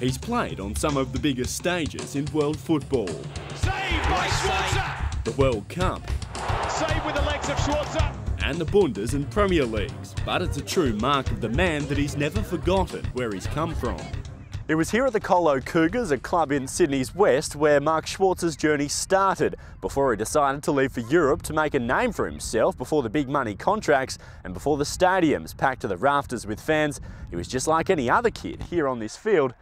He's played on some of the biggest stages in world football. Saved by Schwarzer! The World Cup. Saved with the legs of Schwarzer! And the Bundes and Premier Leagues. But it's a true mark of the man that he's never forgotten where he's come from. It was here at the Colo Cougars, a club in Sydney's west, where Mark Schwarzer's journey started before he decided to leave for Europe to make a name for himself before the big money contracts and before the stadiums packed to the rafters with fans. He was just like any other kid here on this field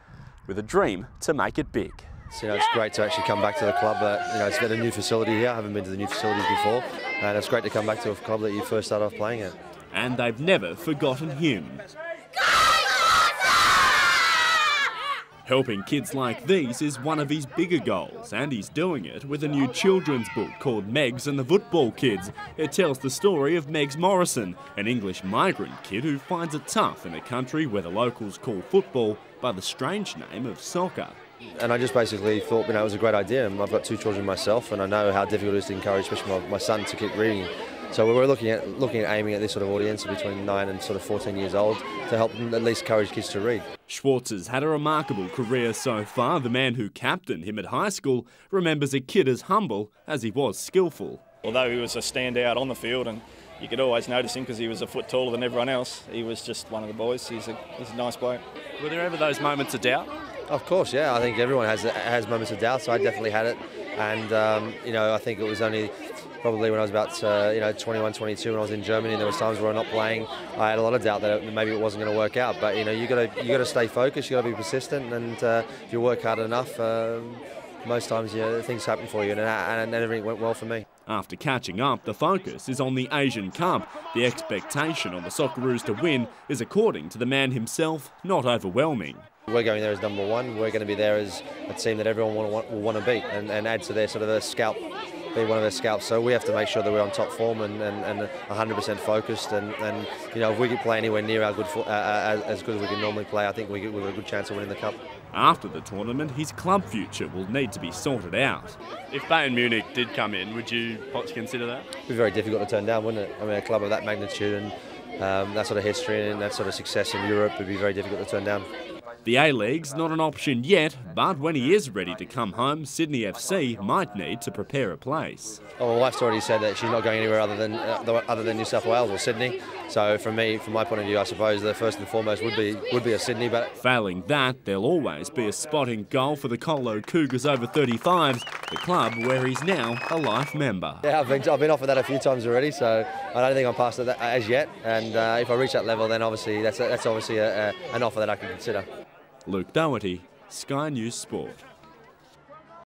with a dream to make it big. So, it's great to actually come back to the club. It's been a new facility here. I haven't been to the new facilities before, and it's great to come back to a club that you first started off playing at. And they've never forgotten him. Helping kids like these is one of his bigger goals, and he's doing it with a new children's book called Megs and the Football Kids. It tells the story of Megs Morrison, an English migrant kid who finds it tough in a country where the locals call football by the strange name of soccer. And I just basically thought, it was a great idea. I've got two children myself, and I know how difficult it is to encourage, especially my son, to keep reading. So we're looking at aiming at this sort of audience between 9 and sort of 14 years old to help them at least encourage kids to read. Schwarzer's had a remarkable career so far. The man who captained him at high school remembers a kid as humble as he was skillful. Although he was a standout on the field, and you could always notice him because he was a foot taller than everyone else, he was just one of the boys. He's a nice bloke. Were there ever those moments of doubt? Of course, yeah. I think everyone has moments of doubt, so I definitely had it. And, I think it was only probably when I was about 21, 22, when I was in Germany, and there was times where I'm not playing. I had a lot of doubt that maybe it wasn't going to work out. But you got to stay focused. You got to be persistent, and if you work hard enough, most times things happen for you, and everything went well for me. After catching up, the focus is on the Asian Cup. The expectation on the Socceroos to win is, according to the man himself, not overwhelming. We're going there as number one. We're going to be there as a team that everyone will want to beat and add to their sort of a scalp, be one of their scalps. So we have to make sure that we're on top form and 100% focused. And if we could play anywhere near our as good as we can normally play, I think we've got a good chance of winning the cup. After the tournament, his club future will need to be sorted out. If Bayern Munich did come in, would you possibly consider that? It'd be very difficult to turn down, wouldn't it? I mean, a club of that magnitude and that sort of history and that sort of success in Europe would be very difficult to turn down. The A-League's not an option yet, but when he is ready to come home, Sydney FC might need to prepare a place. Well, my wife's already said that she's not going anywhere other than New South Wales or Sydney. So from my point of view, I suppose the first and foremost would be a Sydney. But failing that, there'll always be a spot in goal for the Colo Cougars over 35s, the club where he's now a life member. Yeah, I've been offered that a few times already, so I don't think I'm past that as yet. And if I reach that level, then obviously that's obviously an offer that I can consider. Luke Doherty, Sky News Sport.